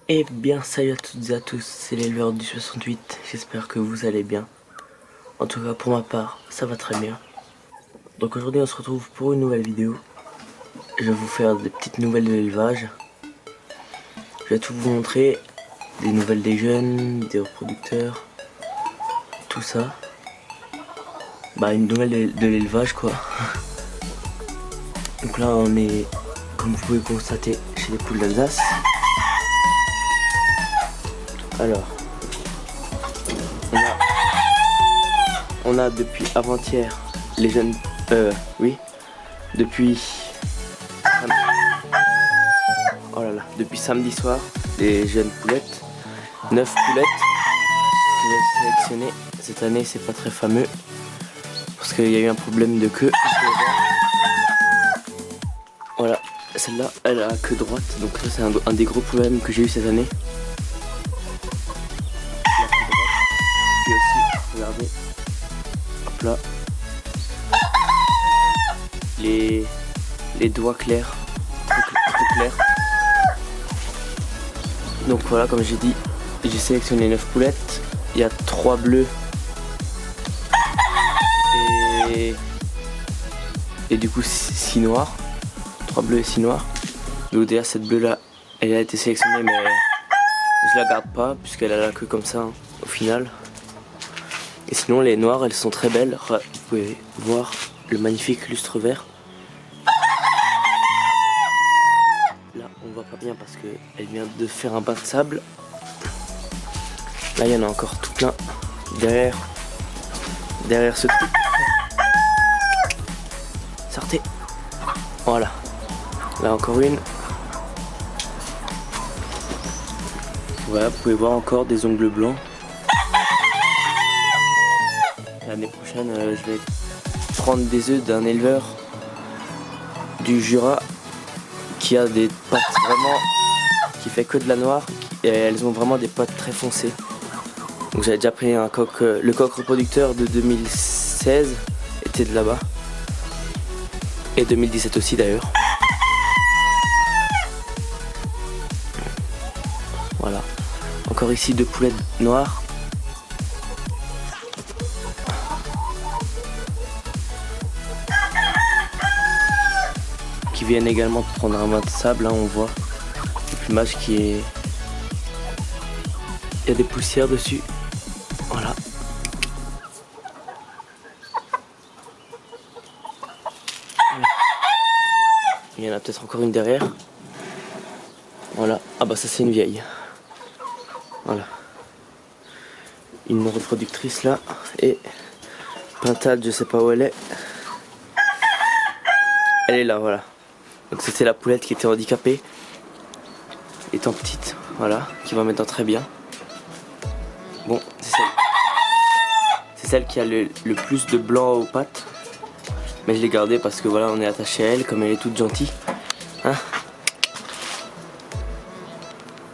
Eh bien salut à toutes et à tous, c'est l'éleveur du 68, j'espère que vous allez bien. En tout cas pour ma part, ça va très bien. Donc aujourd'hui on se retrouve pour une nouvelle vidéo. Je vais vous faire des petites nouvelles de l'élevage. Je vais tout vous montrer, des nouvelles des jeunes, des reproducteurs, tout ça. Bah une nouvelle de l'élevage quoi. Donc là on est, comme vous pouvez constater, chez les poules d'Alsace. Alors, on a depuis avant-hier les jeunes, depuis, oh là là, depuis samedi soir, les jeunes poulettes, 9 poulettes que j'ai sélectionnées. Cette année c'est pas très fameux parce qu'il y a eu un problème de queue. Voilà, celle-là elle a queue droite, donc ça c'est un des gros problèmes que j'ai eu cette année. Puis aussi, regardez, hop là, les doigts clairs, trop clairs. Donc voilà, comme j'ai dit, j'ai sélectionné 9 poulettes, il y a 3 bleus et du coup 6 noirs, 3 bleus et 6 noirs. Donc déjà cette bleue là, elle a été sélectionnée mais je la garde pas puisqu'elle a la queue comme ça au final. Et sinon les noires elles sont très belles, vous pouvez voir le magnifique lustre vert. Là on voit pas bien parce qu'elle vient de faire un bain de sable. Là il y en a encore tout plein derrière ce truc. Sortez. Voilà. Là encore une. Voilà, vous pouvez voir encore des ongles blancs. L'année prochaine, je vais prendre des œufs d'un éleveur du Jura qui a des pattes vraiment, qui fait que de la noire et elles ont vraiment des pattes très foncées. Donc j'avais déjà pris un coq, le coq reproducteur de 2016 était de là-bas et 2017 aussi d'ailleurs. Voilà, encore ici 2 poulettes noires. Qui viennent également de prendre un bain de sable, hein, on voit le plumage qui est... Il y a des poussières dessus, voilà. Il y en a peut-être encore une derrière. Voilà, ah bah ça c'est une vieille. Voilà. Une reproductrice là, et Pintade, je sais pas où elle est. Elle est là, voilà. Donc c'était la poulette qui était handicapée, étant petite, voilà, qui va maintenant très bien. Bon, c'est celle qui a le plus de blanc aux pattes. Mais je l'ai gardée parce que voilà, on est attaché à elle, comme elle est toute gentille. Hein,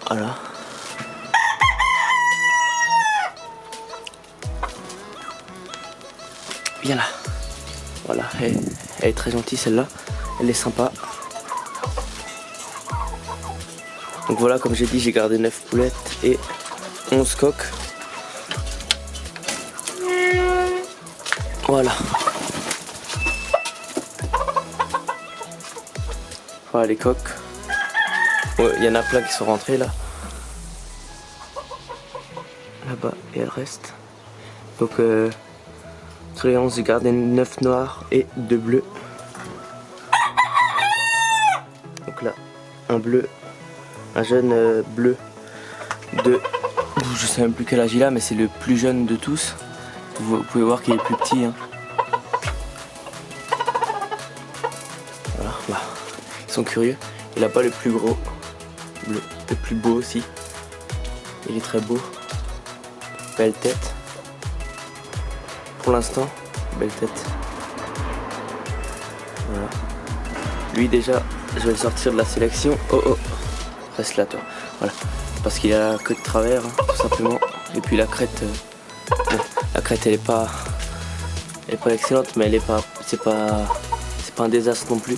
voilà. Viens là. Voilà, elle est très gentille celle-là. Elle est sympa. Donc voilà, comme j'ai dit, j'ai gardé 9 poulettes et 11 coqs. Voilà. Voilà les coqs. Ouais, il y en a plein qui sont rentrés là. Là-bas, et elles restent. Donc sur les 11, j'ai gardé 9 noirs et 2 bleus. Donc là, un bleu, un jeune bleu de... Je sais même plus quel âge il a, mais c'est le plus jeune de tous. Vous pouvez voir qu'il est plus petit. Hein. Voilà, bah, ils sont curieux. Il a pas le plus gros bleu, le plus beau aussi. Il est très beau. Belle tête. Pour l'instant, belle tête. Voilà. Lui déjà, je vais le sortir de la sélection. Oh oh, reste là toi. Voilà, parce qu'il a la queue de travers, hein, tout simplement. Et puis la crête, bon, la crête elle est pas excellente, mais elle est pas, c'est pas un désastre non plus.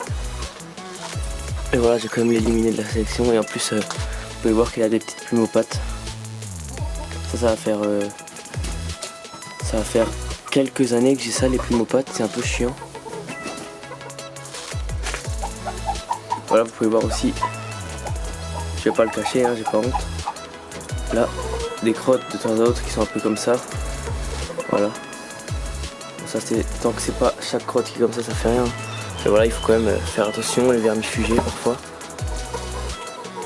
Et voilà, j'ai quand même éliminé de la sélection et en plus pouvez voir qu'il a des petites plumes aux pattes. Ça va faire quelques années que j'ai ça, les plumes aux pattes, c'est un peu chiant. Voilà, vous pouvez voir aussi, je vais pas le cacher, hein, j'ai pas honte. Là, des crottes de temps à autre qui sont un peu comme ça. Voilà. Ça c'est, tant que c'est pas chaque crotte qui est comme ça fait rien. Mais voilà, il faut quand même faire attention, les vermifuger parfois.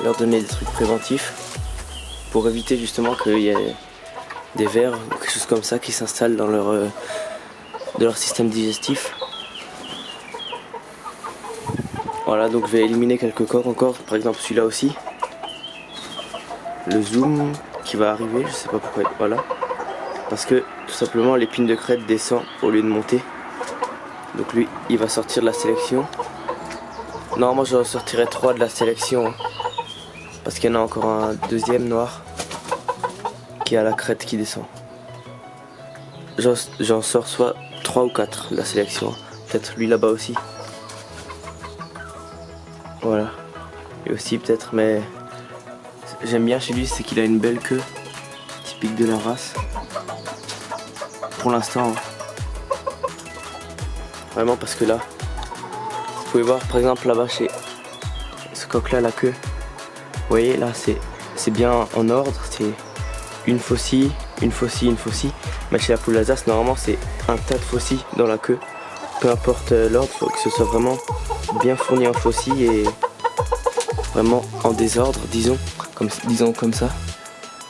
Leur donner des trucs préventifs pour éviter justement qu'il y ait des vers ou quelque chose comme ça qui s'installent dans leur système digestif. Voilà, donc je vais éliminer quelques coques encore, par exemple celui-là aussi. Le zoom qui va arriver, je sais pas pourquoi, voilà. Parce que tout simplement l'épine de crête descend au lieu de monter. Donc lui, il va sortir de la sélection. Normalement je sortirai 3 de la sélection. Parce qu'il y en a encore un deuxième noir qui a la crête qui descend. J'en sors soit 3 ou 4 de la sélection. Peut-être lui là-bas aussi. Voilà. Et aussi peut-être, mais j'aime bien chez lui, c'est qu'il a une belle queue. Typique de la race. Pour l'instant. Vraiment parce que là, vous pouvez voir par exemple là-bas chez ce coq là, la queue. Vous voyez là c'est bien en ordre, c'est une faucille, une faucille, une faucille. Mais chez la poule d'Alsace normalement c'est un tas de faucilles dans la queue. Peu importe l'ordre, il faut que ce soit vraiment bien fourni en faucilles et vraiment en désordre, disons comme ça.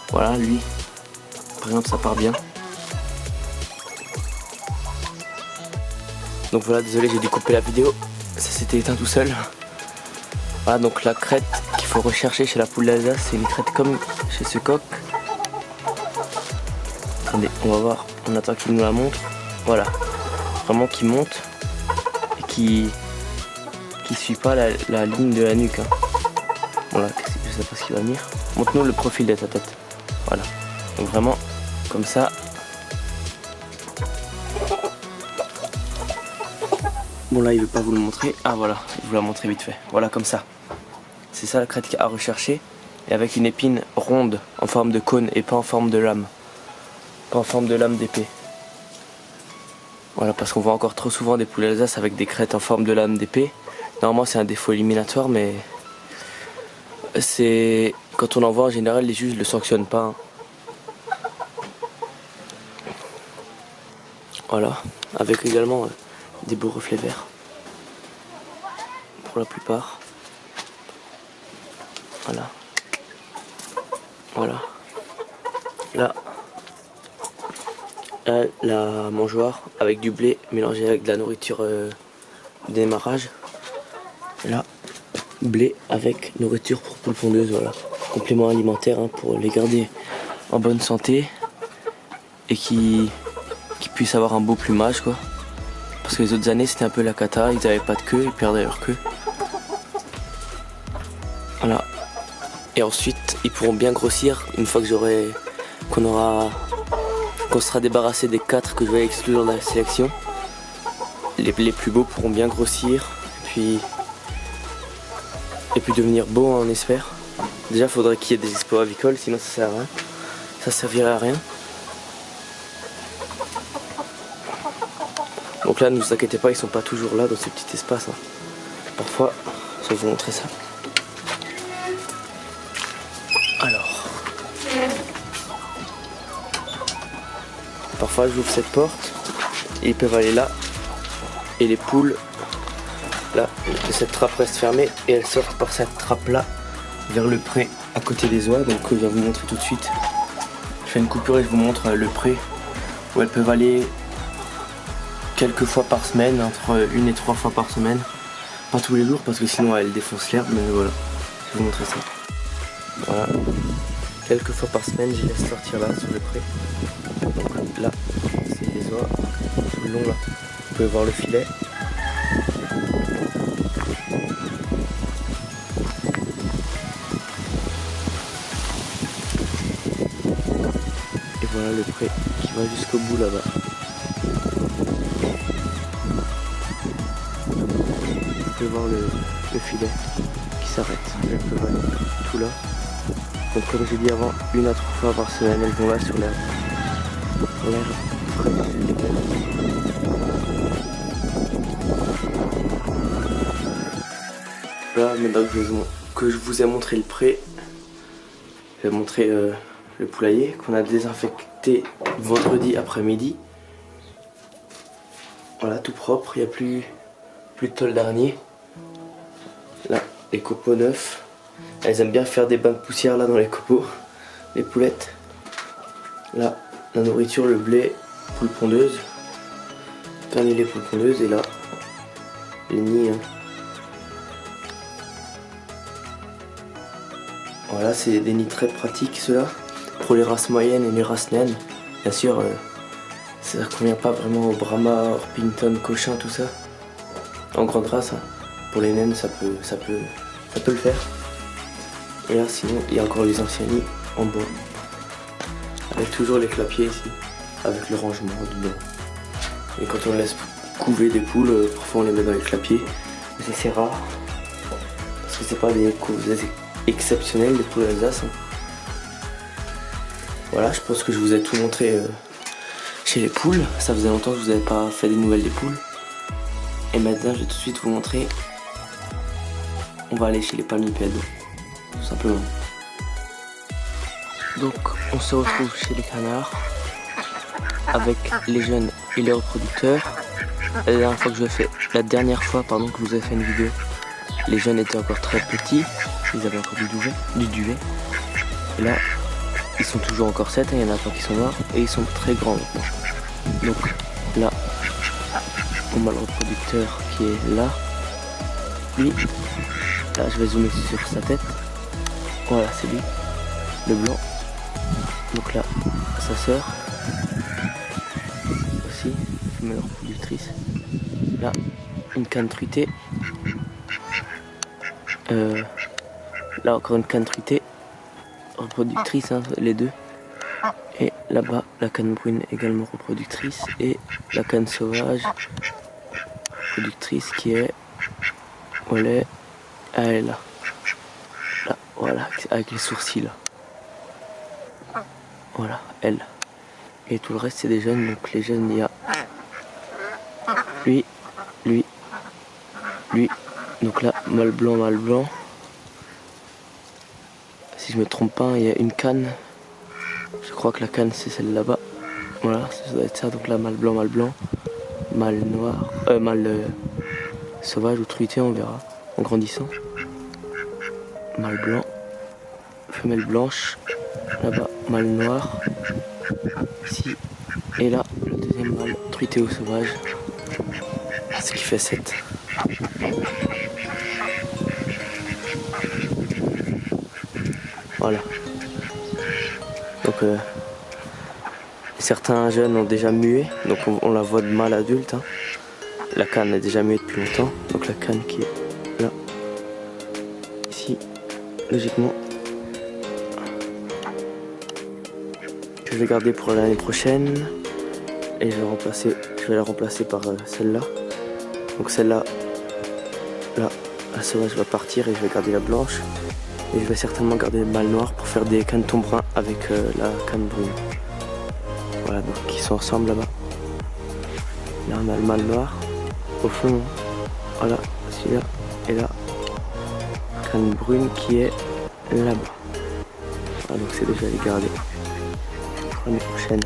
Voilà, lui, par exemple ça part bien. Donc voilà, désolé, j'ai dû couper la vidéo, ça s'était éteint tout seul. Voilà, donc la crête qu'il faut rechercher chez la poule d'Alsace, c'est une crête comme chez ce coq. Attendez, on va voir, on attend qu'il nous la montre. Voilà, vraiment qui monte et qui suit pas la ligne de la nuque. Hein. Voilà, je sais pas ce qu'il va venir. Montre-nous le profil de ta tête. Voilà, donc vraiment comme ça. Bon là il veut pas vous le montrer. Ah voilà, il vous l'a montré vite fait. Voilà comme ça. C'est ça la crête à rechercher. Et avec une épine ronde en forme de cône et pas en forme de lame. Pas en forme de lame d'épée. Voilà, parce qu'on voit encore trop souvent des poules Alsace avec des crêtes en forme de lame d'épée. Normalement c'est un défaut éliminatoire, mais c'est quand on en voit en général les juges le sanctionnent pas. Hein. Voilà, avec également des beaux reflets verts. Pour la plupart. Voilà. Voilà. Là, la mangeoire avec du blé mélangé avec de la nourriture de démarrage. Là, blé avec nourriture pour poules pondeuses, voilà. Complément alimentaire hein, pour les garder en bonne santé et qui puissent avoir un beau plumage quoi. Parce que les autres années c'était un peu la cata, ils n'avaient pas de queue, ils perdaient leur queue. Voilà. Et ensuite ils pourront bien grossir une fois que qu'on sera débarrassé des 4 que je vais exclure de la sélection. Les plus beaux pourront bien grossir et puis devenir beaux on espère. Déjà il faudrait qu'il y ait des exploits avicoles, sinon ça sert à rien. Ça servirait à rien. Donc là ne vous inquiétez pas, ils sont pas toujours là dans ce petit espace. Hein. Parfois, je vais vous montrer ça. Alors. Parfois j'ouvre cette porte et ils peuvent aller là. Et les poules, là, cette trappe reste fermée et elles sortent par cette trappe là vers le pré à côté des oies. Donc je vais vous montrer tout de suite. Je fais une coupure et je vous montre le pré où elles peuvent aller quelques fois par semaine, entre 1 et 3 fois par semaine. Pas tous les jours parce que sinon elles défoncent l'herbe, mais voilà, je vais vous montrer ça. Voilà, quelques fois par semaine je laisse sortir là sur le pré. Donc là, c'est les oies, tout le long là. Vous pouvez voir le filet. Et voilà le pré qui va jusqu'au bout là-bas. Vous pouvez voir le filet qui s'arrête. Elles peuvent aller tout là. Donc comme j'ai dit avant, 1 à 3 fois par semaine, elles vont là sur l'herbe. Là, maintenant que je vous ai montré le pré, je vais montrer le poulailler qu'on a désinfecté vendredi après-midi. Voilà, tout propre, il n'y a plus de tôle d'araignée. Là, les copeaux neufs. Elles aiment bien faire des bains de poussière là dans les copeaux, les poulettes. Là, la nourriture, le blé, poule pondeuse. Cannelé, poule pondeuse, et là, les nids. Hein. Voilà, c'est des nids très pratiques ceux-là, pour les races moyennes et les races naines. Bien sûr, ça ne convient pas vraiment au Brahma, Orpington, Cochin, tout ça. En grande race, hein. Pour les naines, ça peut le faire. Et là, sinon, il y a encore les anciens nids en bois. Avec toujours les clapiers ici, avec le rangement dedans. Et quand on laisse couver des poules, parfois on les met dans les clapiers. Mais c'est rare, parce que c'est pas des couves exceptionnelles, des poules Alsace. Hein. Voilà, je pense que je vous ai tout montré chez les poules. Ça faisait longtemps que je vous avais pas fait des nouvelles des poules. Et maintenant, je vais tout de suite vous montrer. On va aller chez les palmipèdes, tout simplement. Donc, on se retrouve chez les canards avec les jeunes et les reproducteurs. La dernière fois que je vous ai fait une vidéo, les jeunes étaient encore très petits, ils avaient encore du duvet. Et là, ils sont toujours encore 7, il y en a pas qui sont morts, et ils sont très grands maintenant. Donc là, on a le reproducteur qui est là. Lui, là je vais zoomer sur sa tête. Voilà, c'est lui, le blanc. Donc là, sa sœur aussi, femelle reproductrice. Là, une canne truitée. Là encore une canne truitée, reproductrice, hein, les deux. Et là-bas, la canne brune également reproductrice. Et la canne sauvage, reproductrice qui est... Elle est là. Là, voilà, avec les sourcils là. Voilà, elle. Et tout le reste c'est des jeunes, donc les jeunes il y a lui. Donc là, mâle blanc. Si je me trompe pas, il y a une canne. Je crois que la canne c'est celle là-bas. Voilà, ça doit être ça. Donc là, mâle blanc, mâle noir, mâle sauvage ou truité, on verra en grandissant. Mâle blanc, femelle blanche, là-bas mâle noir, ici, et là le deuxième mâle truité ou sauvage, ce qui fait 7. Voilà. Donc certains jeunes ont déjà mué, donc on la voit de mâle adulte. Hein. La canne est déjà muée depuis longtemps, donc la canne qui est là, ici, logiquement. Je vais garder pour l'année prochaine et je vais la remplacer par celle-là. Donc celle-là, là, la sauvage va partir et je vais garder la blanche. Et je vais certainement garder le mâle noir pour faire des canetons bruns avec la canne brune. Voilà, donc ils sont ensemble là-bas. Là on a le mâle noir. Au fond, voilà, celui-là et là, canne brune qui est là-bas. Voilà, donc c'est déjà les garder pour l'année prochaine.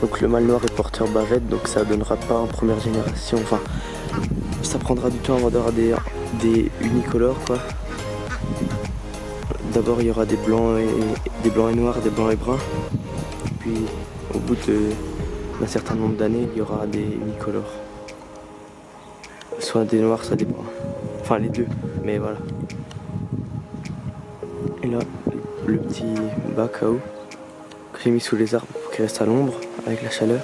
Donc le mâle noir est porteur bavette, donc ça donnera pas en première génération. Enfin, ça prendra du temps avant d'avoir des unicolores quoi. D'abord il y aura des blancs et noirs, des blancs et bruns. Puis au bout d'un certain nombre d'années, il y aura des unicolores. Soit des noirs, soit des bruns. Enfin les deux, mais voilà. Et là, le petit bac à eau que j'ai mis sous les arbres pour qu'il reste à l'ombre avec la chaleur.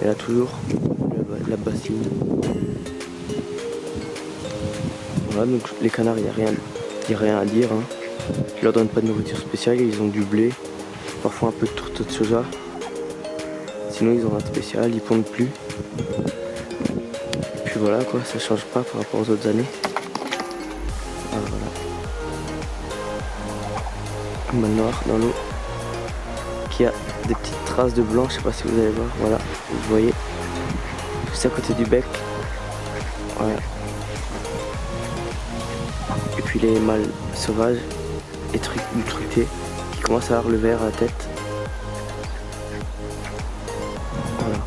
Et là toujours la bassine. Voilà, donc les canards, il n'y a rien à dire. Hein. Je leur donne pas de nourriture spéciale, ils ont du blé, parfois un peu de tourteau de soja. Sinon ils ont rien de spécial, ils pondent plus. Et puis voilà quoi, ça change pas par rapport aux autres années. Ah, voilà. un mâle noir dans l'eau qui a des petites traces de blanc, je sais pas si vous allez voir, voilà, vous voyez, juste à côté du bec, voilà. Et puis les mâles sauvages et truqués qui commencent à avoir le vert à la tête. Voilà.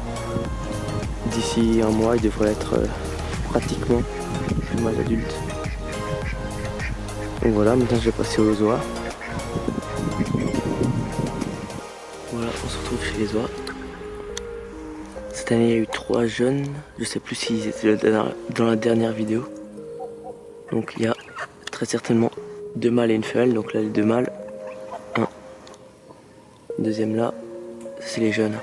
D'ici un mois, il devrait être pratiquement le mâle adulte. Donc voilà, maintenant je vais passer aux oies. Voilà, on se retrouve chez les oies. Cette année, il y a eu 3 jeunes. Je sais plus s'ils étaient dans la dernière vidéo. Donc il y a très certainement 2 mâles et une femelle. Donc là, les 2 mâles. Un. Deuxième là, c'est les jeunes.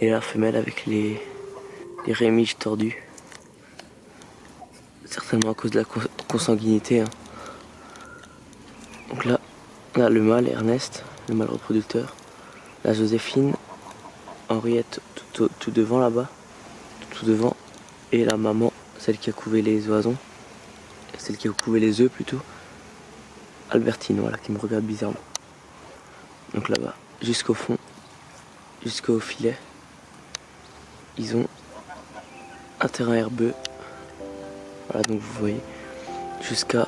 Et la femelle avec les rémiges tordues. Certainement à cause de la consanguinité. Hein. Donc là, on a le mâle Ernest, le mâle reproducteur. La Joséphine, Henriette tout devant là-bas, tout devant, et la maman, celle qui a couvé les oisons, celle qui a couvé les œufs plutôt, Albertine, voilà, qui me regarde bizarrement. Donc là-bas, jusqu'au fond, jusqu'au filet, ils ont un terrain herbeux, voilà, donc vous voyez, jusqu'à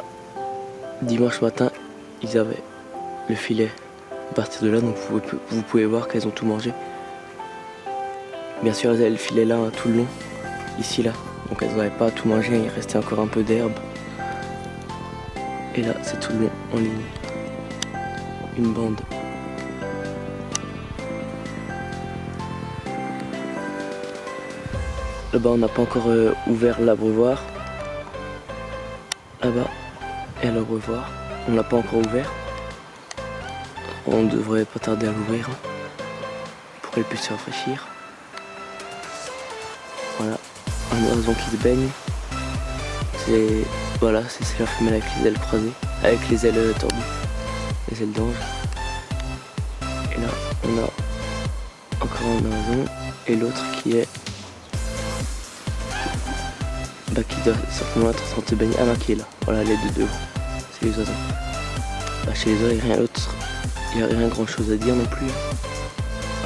dimanche matin, ils avaient le filet. À partir de là, donc vous pouvez voir qu'elles ont tout mangé. Bien sûr, elles avaient le filet là tout le long, ici là. Donc elles n'avaient pas tout mangé, il restait encore un peu d'herbe. Et là, c'est tout le long en ligne. Une bande. Là-bas, on n'a pas encore ouvert l'abreuvoir. Là-bas, et à l'abreuvoir, on l'a pas encore ouvert. On devrait pas tarder à l'ouvrir hein, pour qu'elle puisse se rafraîchir. Voilà, un oiseau qui se baigne. Voilà, c'est la femelle avec les ailes croisées, avec les ailes tordues, les ailes d'ange. Et là, on a encore un oiseau et l'autre qui est qui doit certainement être en train de se baigner. Ah non, qui est là. Voilà, les deux devant. C'est les oiseaux. Bah, chez les oiseaux, il n'y a rien d'autre. Il n'y a rien grand chose à dire non plus.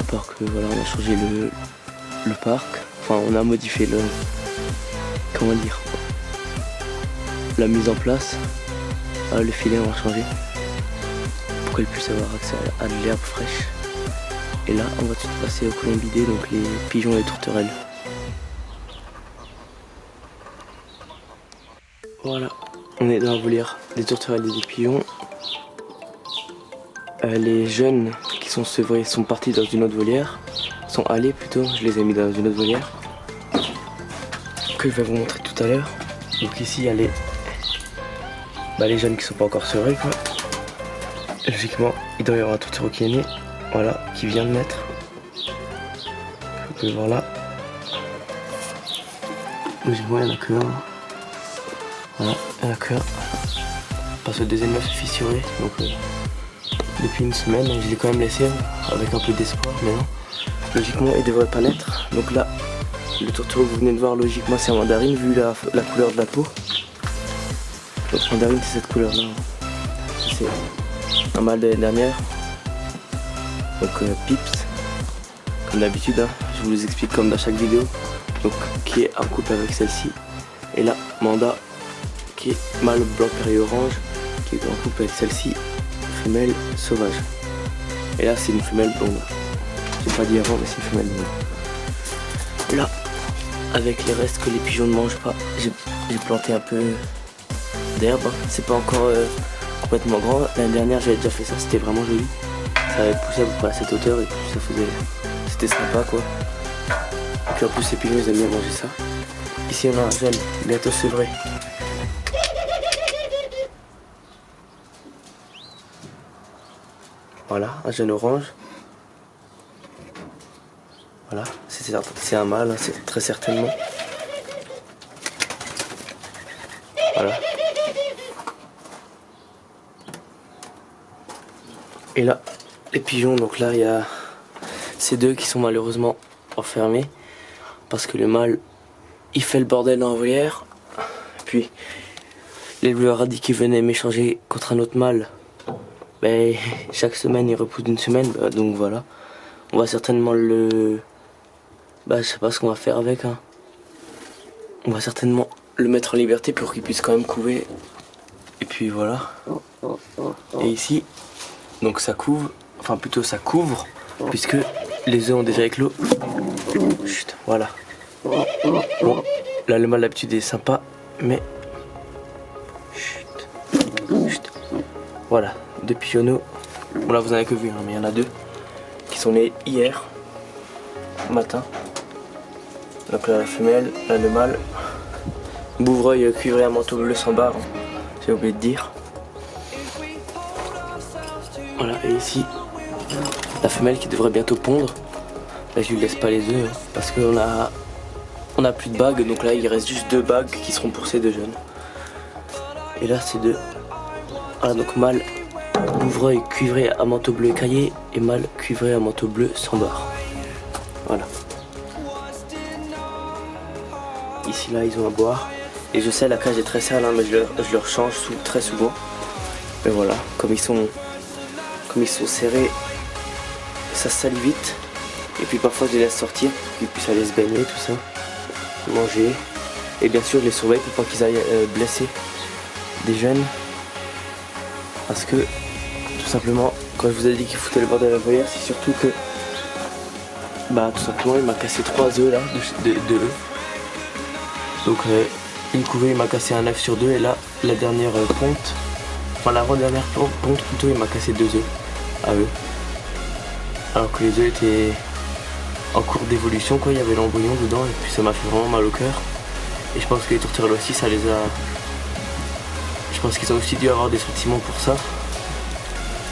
À part que voilà, on a changé le parc. Enfin, on a modifié comment dire, la mise en place. Le filet, on va changer pour qu'elle puisse avoir accès à de l'herbe fraîche. Et là, on va tout passer aux colombidés, donc les pigeons et les tourterelles. Voilà, on est dans la volière des tourterelles et des pigeons. Les jeunes qui sont sevrés sont partis dans une autre volière, sont allés plutôt, je les ai mis dans une autre volière que je vais vous montrer tout à l'heure. Donc ici il y a les jeunes qui sont pas encore sevrés quoi. Logiquement il doit y avoir un tourtereau qui est né, voilà, qui vient de naître. Vous pouvez voir là. Logiquement il n'y en a que un. Voilà, il n'y en a que un. Parce que le deuxième œuf est fissuré, donc depuis une semaine, je l'ai quand même laissé avec un peu d'espoir, mais non. Logiquement, il devrait pas naître. Donc là, le tourtereau que vous venez de voir, logiquement, c'est un mandarine vu la couleur de la peau. Donc mandarine, c'est cette couleur-là. C'est un mâle de l'année dernière. Donc Pips, comme d'habitude, hein, je vous explique comme dans chaque vidéo. Donc qui est en couple avec celle-ci. Et là, Manda, qui est mâle blanc péri orange, qui est en couple avec celle-ci. Femelle sauvage. Et là c'est une femelle blonde. J'ai pas dit avant mais c'est une femelle blonde. Là, avec les restes que les pigeons ne mangent pas, j'ai planté un peu d'herbe. C'est pas encore complètement grand. L'année dernière j'avais déjà fait ça, c'était vraiment joli. Ça avait poussé à peu près à cette hauteur et puis ça faisait. C'était sympa quoi. Et puis en plus les pigeons ils aiment bien manger ça. Ici on a un jeune, bientôt sevré. Voilà, un jeune orange. Voilà, c'est un mâle, hein, c'est très certainement. Voilà. Et là, les pigeons, donc là il y a ces deux qui sont malheureusement enfermés. Parce que le mâle, il fait le bordel dans la volière. Puis, l'éleveur a dit qu'il venait m'échanger contre un autre mâle ben, chaque semaine il repousse d'une semaine, donc voilà. On va certainement le... je sais pas ce qu'on va faire avec, hein. On va certainement le mettre en liberté pour qu'il puisse quand même couver. Et puis voilà. Et ici, donc ça couvre, enfin plutôt ça couvre, puisque les œufs ont déjà éclos. Chut, voilà. Bon, là le mâle d'habitude est sympa, mais... Chut. Chut. Voilà, 2 pigeonneaux. Bon là vous en avez que vu, hein, mais il y en a 2 qui sont nés hier matin. Donc là la femelle, là le mâle. Bouvreuil cuivré à manteau bleu sans barre, hein, j'ai oublié de dire. Voilà, et ici la femelle qui devrait bientôt pondre. Là je lui laisse pas les œufs, hein, parce qu'on a plus de bagues, donc là il reste juste 2 bagues qui seront pour ces 2 jeunes. Et là c'est 2. Voilà, donc mâle bouvreuil cuivré à manteau bleu écaillé et mâle cuivré à manteau bleu sans barre. Voilà. Ici là ils ont à boire. Et je sais la cage est très sale, hein, mais je leur change très souvent. Mais voilà, comme ils sont serrés, ça se salit vite. Et puis parfois je les laisse sortir pour qu'ils puissent aller se baigner, tout ça, manger. Et bien sûr je les surveille pour pas qu'ils aillent blesser des jeunes. Parce que tout simplement, quand je vous ai dit qu'il foutait le bordel à la volière, c'est surtout que tout simplement il m'a cassé 3 œufs là de œufs. Donc une couvée il m'a cassé un œuf sur 2 et là la dernière ponte, enfin l'avant-dernière ponte plutôt, il m'a cassé 2 œufs à eux. Alors que les œufs étaient en cours d'évolution quoi, il y avait l'embryon dedans et puis ça m'a fait vraiment mal au cœur. Et je pense que les tourterelles aussi ça les a... Je pense qu'ils ont aussi dû avoir des sentiments pour ça.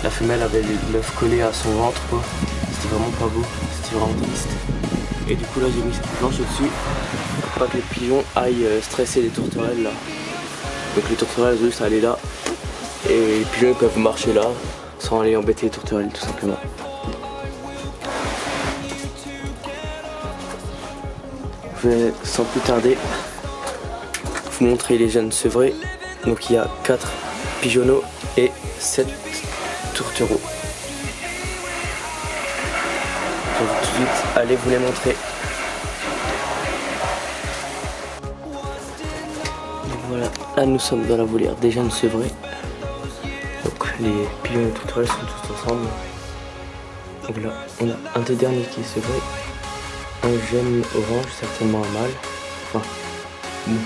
La femelle avait l'œuf collé à son ventre quoi. C'était vraiment pas beau, c'était vraiment triste. Et du coup là j'ai mis cette planche au-dessus pour pas que les pigeons aillent stresser les tourterelles là. Donc les tourterelles juste aller là et les pigeons peuvent marcher là sans aller embêter les tourterelles tout simplement. Je vais sans plus tarder vous montrer les jeunes sevrés. Donc il y a 4 pigeonneaux et 7 tourtereaux. Je vais tout de suite aller vous les montrer. Donc voilà, là nous sommes dans la volière des jeunes sevrés. Donc les pigeons et les tourterelles sont tous ensemble. Donc là on a un des derniers qui est sevré. Un jeune orange, certainement un mâle. Enfin, bon.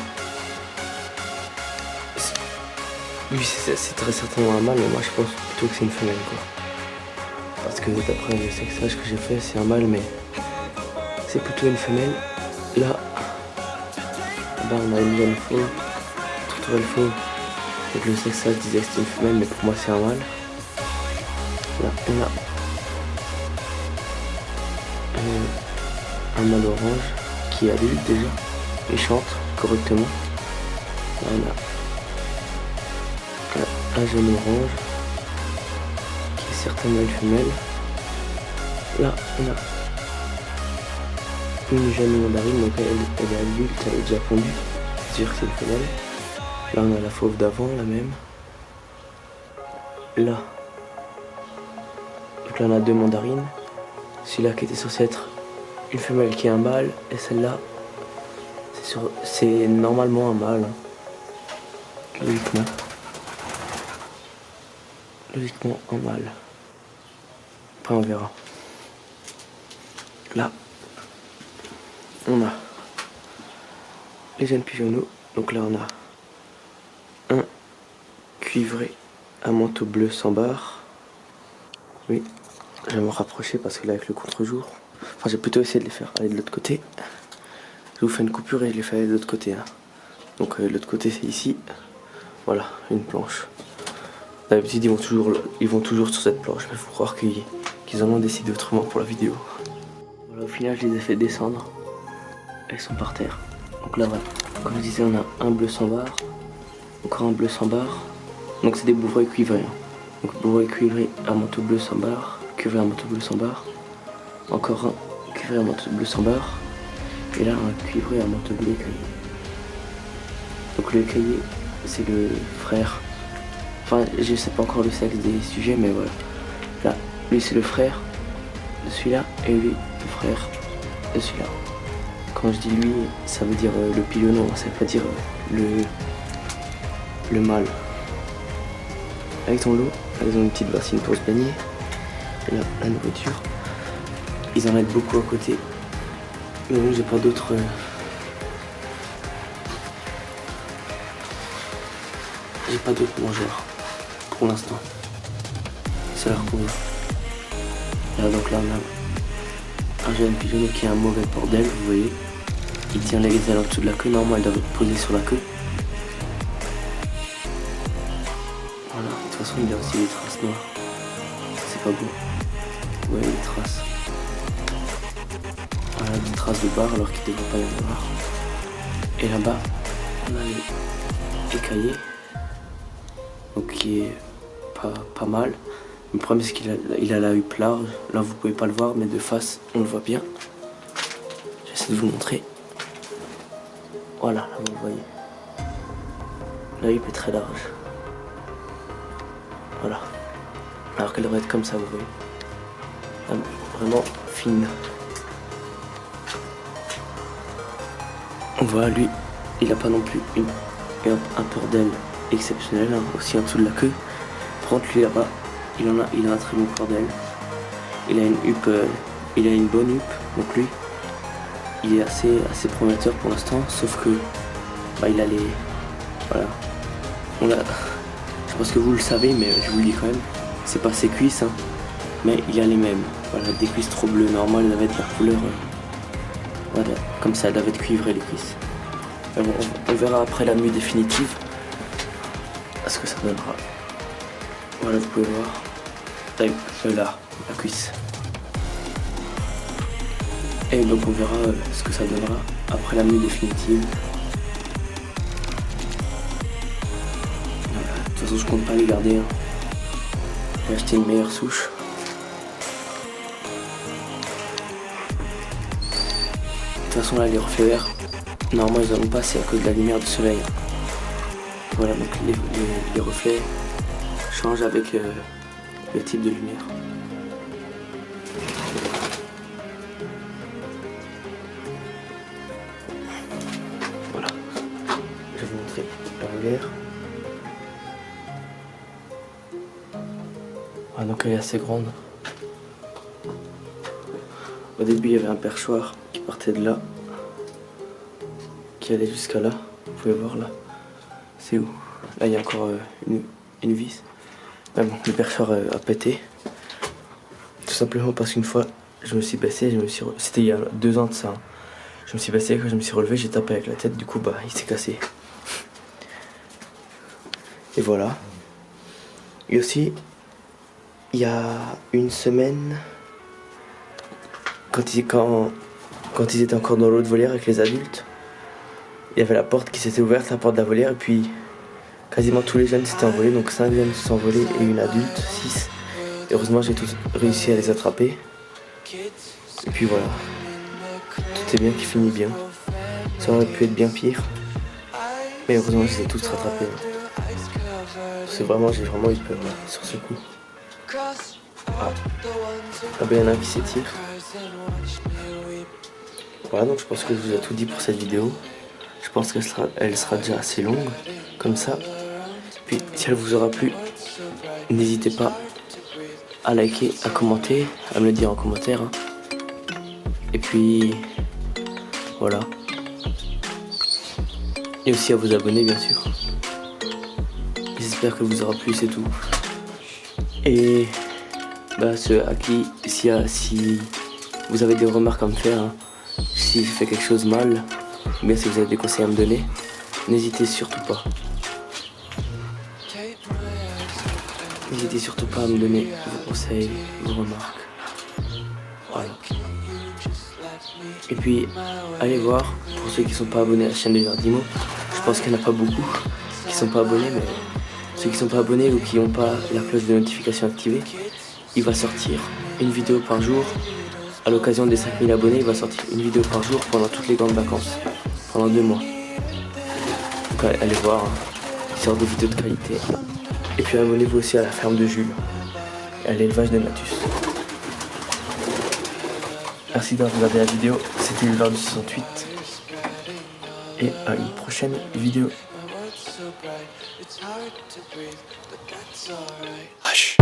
Oui, c'est très certainement un mâle, mais moi je pense plutôt que c'est une femelle quoi. Parce que d'après le sexage que j'ai fait, c'est un mâle, mais c'est plutôt une femelle. Là, on a une jeune fauve, tourterelle fauve. Donc le sexage disait que c'était une femelle, mais pour moi c'est un mâle. Là, on a un mâle orange qui est adulte déjà et chante correctement. Là, on a un jeune orange qui est certainement une femelle. Là on a une jeune mandarine, donc elle est adulte, elle est déjà pondue, c'est sûr que c'est une femelle. Là on a la fauve d'avant, la même. Là, donc là on a 2 mandarines. Celui-là qui était censé être une femelle qui est un mâle, et celle-là c'est normalement un mâle, hein. Logiquement un mâle. Après on verra. Là on a les jeunes pigeonneaux. Donc là on a un cuivré à manteau bleu sans barre. Oui, je vais me rapprocher parce que là avec le contre-jour, enfin j'ai plutôt essayé de les faire aller de l'autre côté. Je vous fais une coupure et je les fais aller de l'autre côté, hein. Donc l'autre côté c'est ici. Voilà, une planche. D'habitude ils vont toujours sur cette planche, mais il faut croire qu'ils en ont décidé autrement pour la vidéo. Voilà, au final je les ai fait descendre. Elles sont par terre. Donc là voilà, comme je disais on a un bleu sans barre, encore un bleu sans barre. Donc c'est des bouvreuils cuivrés, hein. Donc bouvreuil cuivré à manteau bleu sans barre, cuivré à manteau bleu sans barre. Encore un cuivré à manteau bleu sans barre. Et là un cuivré à manteau bleu écaillé. Donc le écaillé c'est le frère Enfin, je sais pas encore le sexe des sujets, mais voilà. Là, lui c'est le frère de celui-là, et lui le frère de celui-là. Quand je dis lui, ça veut dire le pilonneau, ça veut pas dire le mâle. Avec son lot, ils ont une petite bassine pour se baigner. Et là, la nourriture. Ils en mettent beaucoup à côté. Mais bon, j'ai pas d'autres... J'ai pas d'autres mangeurs pour l'instant. Ça leur convient. Là donc là on a un jeune pigeonneau qui a un mauvais port d'aile, vous voyez. Il tient les ailes en dessous de la queue, normalement elle doit être posée sur la queue. Voilà, de toute façon il a aussi des traces noires. C'est pas beau. Vous voyez les traces. Voilà, des traces de barre alors qu'il ne devrait pas y en avoir. Et là-bas, on a les cahiers. Donc qui est pas mal. Le problème c'est qu'il a la huppe large. Là vous pouvez pas le voir mais de face on le voit bien. J'essaie de vous montrer. Voilà, là vous le voyez. La huppe est très large. Voilà. Alors qu'elle devrait être comme ça, vous voyez. Là, vraiment fine. On voit lui, il a pas non plus un port d'aile exceptionnel, hein, aussi en dessous de la queue. Par contre lui là-bas, il a un très bon port d'aile. Il a une huppe, il a une bonne huppe, donc lui, il est assez prometteur pour l'instant, sauf que il a les... Voilà. Je pense que vous le savez, mais je vous le dis quand même, c'est pas ses cuisses, hein, mais il a les mêmes. Voilà, des cuisses trop bleues, normalement elles doivent être la couleur... voilà, comme ça, elles doivent être cuivrées les cuisses. Bon, on verra après la mue définitive ce que ça donnera. Voilà, vous pouvez voir. Là, la cuisse. Et donc on verra ce que ça donnera après la mue définitive. Voilà. De toute façon je compte pas les garder. Hein. J'ai acheté une meilleure souche. De toute façon là les reflets verts, normalement ils en ont pas, c'est à cause de la lumière du soleil. Voilà, donc les reflets changent avec le type de lumière. Voilà, je vais vous montrer l'arrière. Ah, donc elle est assez grande. Au début il y avait un perchoir qui partait de là, qui allait jusqu'à là, vous pouvez voir là. C'est où? Là il y a encore une vis. Mais bon, le perchoir a pété. Tout simplement parce qu'une fois je me suis baissé, c'était il y a 2 ans de ça. Hein. Je me suis baissé, quand je me suis relevé, j'ai tapé avec la tête, du coup il s'est cassé. Et voilà. Et aussi, il y a une semaine, quand ils étaient encore dans l'autre volière avec les adultes, il y avait la porte qui s'était ouverte, la porte de la volière, et puis quasiment tous les jeunes s'étaient envolés, donc 5 jeunes se sont envolés et une adulte, 6. Heureusement j'ai tous réussi à les attraper. Et puis voilà, tout est bien qui finit bien. Ça aurait pu être bien pire, mais heureusement je les ai tous rattrapés. C'est vraiment, j'ai vraiment eu peur là, sur ce coup. Ah ben il y en a un qui s'étire. Voilà, donc je pense que je vous ai tout dit pour cette vidéo. Je pense qu'elle sera déjà assez longue, comme ça. Puis si elle vous aura plu, n'hésitez pas à liker, à commenter, à me le dire en commentaire. Hein. Et puis voilà. Et aussi à vous abonner bien sûr. J'espère que vous aura plu, c'est tout. Et ceux à qui, si vous avez des remarques à me faire, hein, si je fais quelque chose mal, ou bien si vous avez des conseils à me donner, n'hésitez surtout pas. N'hésitez surtout pas à me donner vos conseils, vos remarques. Voilà. Et puis, allez voir, pour ceux qui ne sont pas abonnés à la chaîne de Verdimo, je pense qu'il n'y en a pas beaucoup qui ne sont pas abonnés, mais ceux qui ne sont pas abonnés ou qui n'ont pas la cloche de notification activée, il va sortir une vidéo par jour. À l'occasion des 5000 abonnés, il va sortir une vidéo par jour pendant toutes les grandes vacances, pendant 2 mois. Donc allez voir, hein. Il sort des vidéos de qualité. Et puis abonnez-vous aussi à la ferme de Jules et à l'élevage de Mathus. Merci d'avoir regardé la vidéo, c'était l'heure du 68. Et à une prochaine vidéo. Hush.